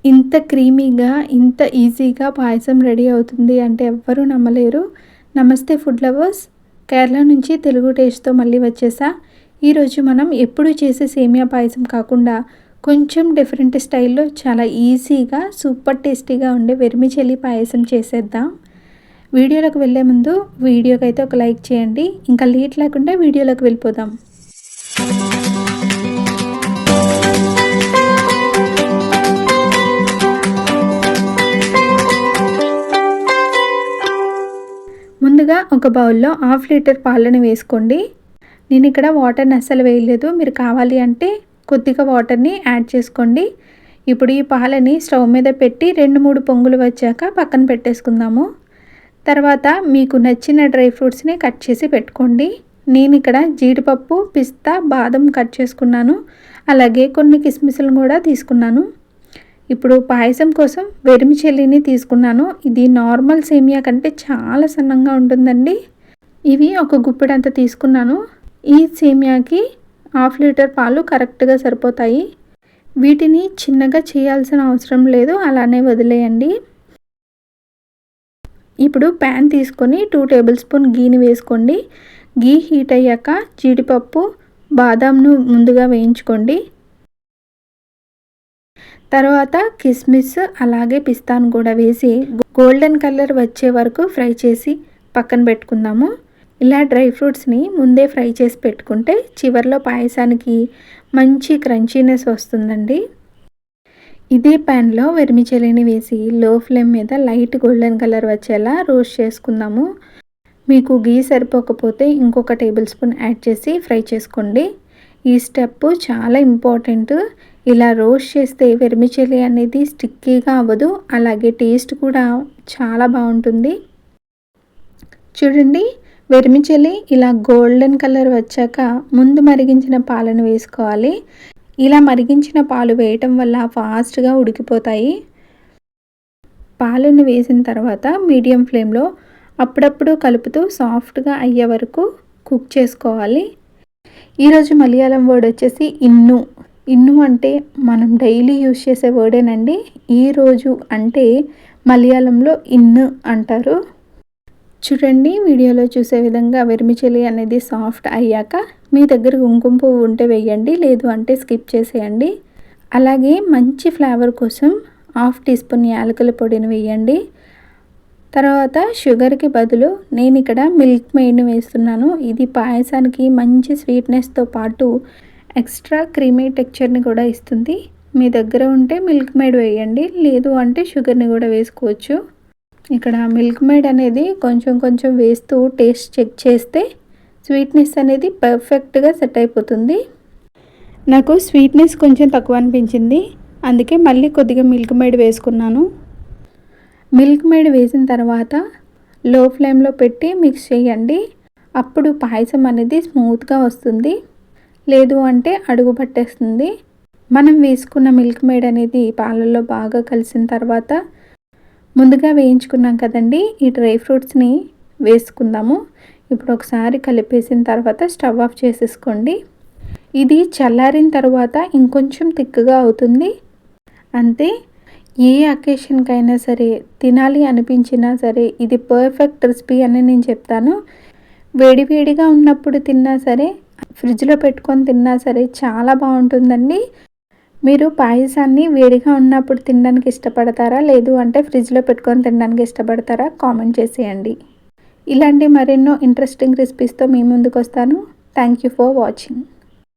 ఇంత క్రీమీగా, ఇంత ఈజీగా పాయసం రెడీ అవుతుంది అంటే ఎవ్వరూ నమ్మలేరు. నమస్తే ఫుడ్ లవర్స్, కేరళ నుంచి తెలుగు టేస్ట్‌తో మళ్ళీ వచ్చేసా. ఈరోజు మనం ఎప్పుడూ చేసే సేమియా పాయసం కాకుండా కొంచెం డిఫరెంట్ స్టైల్‌లో చాలా ఈజీగా సూపర్ టేస్టీగా ఉండే వెర్మిచెల్లి పాయసం చేసేద్దాం. వీడియోలోకి వెళ్ళే ముందు వీడియోకైతే ఒక లైక్ చేయండి. ఇంకా లేట్ లేకుండా వీడియోలోకి వెళ్ళిపోదాం. ముందుగా ఒక బౌల్లో 1/2 లీటర్ పాలను వేసుకోండి. నేను ఇక్కడ వాటర్ని అస్సలు వేయలేదు. మీరు కావాలి అంటే కొద్దిగా వాటర్ని యాడ్ చేసుకోండి. ఇప్పుడు ఈ పాలని స్టవ్ మీద పెట్టి 2-3 పొంగులు వచ్చాక పక్కన పెట్టేసుకుందాము. తర్వాత మీకు నచ్చిన డ్రై ఫ్రూట్స్ని కట్ చేసి పెట్టుకోండి. నేను ఇక్కడ జీడిపప్పు, పిస్తా, బాదం కట్ చేసుకున్నాను. అలాగే కొన్ని కిస్మిస్లు కూడా తీసుకున్నాను. ఇప్పుడు పాయసం కోసం వెర్మిచెల్లిని తీసుకున్నాను. ఇది నార్మల్ సేమియా కంటే చాలా సన్నంగా ఉంటుందండి. ఇవి ఒక గుప్పెడంత తీసుకున్నాను. ఈ సేమియాకి 1/2 లీటర్ పాలు కరెక్ట్గా సరిపోతాయి. వీటిని చిన్నగా చేయాల్సిన అవసరం లేదు, అలానే వదిలేయండి. ఇప్పుడు ప్యాన్ తీసుకొని 2 టేబుల్ స్పూన్ గీని వేసుకోండి. గీ హీట్ అయ్యాక జీడిపప్పు, బాదాంను ముందుగా వేయించుకోండి. తర్వాత కిస్మిస్ అలాగే పిస్తాను కూడా వేసి గోల్డెన్ కలర్ వచ్చే వరకు ఫ్రై చేసి పక్కన పెట్టుకుందాము. ఇలా డ్రై ఫ్రూట్స్ని ముందే ఫ్రై చేసి పెట్టుకుంటే చివరిలో పాయసానికి మంచి క్రంచీనెస్ వస్తుందండి. ఇదే ప్యాన్లో వెర్మిచెల్లిని వేసి లో ఫ్లేమ్ మీద లైట్ గోల్డెన్ కలర్ వచ్చేలా రోస్ట్ చేసుకుందాము. మీకు గీ సరిపోకపోతే ఇంకొక టేబుల్ స్పూన్ యాడ్ చేసి ఫ్రై చేసుకోండి. ఈ స్టెప్ చాలా ఇంపార్టెంట్. ఇలా రోస్ట్ చేస్తే వెర్మిచెల్లి అనేది స్టిక్కీగా అవ్వదు, అలాగే టేస్ట్ కూడా చాలా బాగుంటుంది. చూడండి, వెర్మిచెల్లి ఇలా గోల్డెన్ కలర్ వచ్చాక ముందు మరిగించిన పాలను వేసుకోవాలి. ఇలా మరిగించిన పాలు వేయటం వల్ల ఫాస్ట్గా ఉడికిపోతాయి. పాలను వేసిన తర్వాత మీడియం ఫ్లేమ్లో అప్పుడప్పుడు కలుపుతూ సాఫ్ట్గా అయ్యే వరకు కుక్ చేసుకోవాలి. ఈరోజు మలయాళం వర్డ్ వచ్చేసి ఇన్ను. ఇన్ను అంటే మనం డైలీ యూజ్ చేసే వర్డేనండి. ఈరోజు అంటే మలయాళంలో ఇన్ను అంటారు. చూడండి, వీడియోలో చూసే విధంగా వెర్మిచెల్లి అనేది సాఫ్ట్ అయ్యాక మీ దగ్గర కుంకుమ పువ్వు ఉంటే వేయండి, లేదు అంటే స్కిప్ చేసేయండి. అలాగే మంచి ఫ్లేవర్ కోసం 1/2 టీ స్పూన్ యాలకుల పొడిని వేయండి. తర్వాత షుగర్కి బదులు నేను ఇక్కడ మిల్క్ మెయిడ్ని వేస్తున్నాను. ఇది పాయసానికి మంచి స్వీట్నెస్తో పాటు ఎక్స్ట్రా క్రీమీ టెక్చర్ని కూడా ఇస్తుంది. మీ దగ్గర ఉంటే మిల్క్ మేడ్ వేయండి, లేదు అంటే షుగర్ని కూడా వేసుకోవచ్చు. ఇక్కడ మిల్క్ మేడ్ అనేది కొంచెం కొంచెం వేస్తూ టేస్ట్ చెక్ చేస్తే స్వీట్నెస్ అనేది పర్ఫెక్ట్గా సెట్ అయిపోతుంది. నాకు స్వీట్నెస్ కొంచెం తక్కువ అనిపించింది, అందుకే మళ్ళీ కొద్దిగా మిల్క్ మేడ్ వేసుకున్నాను. మిల్క్ మేడ్ వేసిన తర్వాత లో ఫ్లేమ్లో పెట్టి మిక్స్ చేయండి. అప్పుడు పాయసం అనేది స్మూత్గా వస్తుంది, లేదు అంటే అడుగు పట్టేస్తుంది. మనం వేసుకున్న మిల్క్ మేడ్ అనేది పాలల్లో బాగా కలిసిన తర్వాత ముందుగా వేయించుకున్నాం కదండి, ఈ డ్రై ఫ్రూట్స్ని వేసుకుందాము. ఇప్పుడు ఒకసారి కలిపేసిన తర్వాత స్టవ్ ఆఫ్ చేసేసుకోండి. ఇది చల్లారిన తర్వాత ఇంకొంచెం థిక్గా అవుతుంది. అంతే, ఏ అకేషన్కైనా సరే తినాలి అనిపించినా సరే ఇది పర్ఫెక్ట్ రెసిపీ అని నేను చెప్తాను. వేడివేడిగా ఉన్నప్పుడు తిన్నా సరే, ఫ్రిడ్జ్లో పెట్టుకొని తిన్నా సరే చాలా బాగుంటుందండి. మీరు పాయసాన్ని వేడిగా ఉన్నప్పుడు తినడానికి ఇష్టపడతారా, లేదు అంటే ఫ్రిడ్జ్లో పెట్టుకొని తినడానికి ఇష్టపడతారా, కామెంట్ చేసేయండి. ఇలాంటి మరెన్నో ఇంట్రెస్టింగ్ రెసిపీస్తో మీ ముందుకు వస్తాను. Thank you for watching.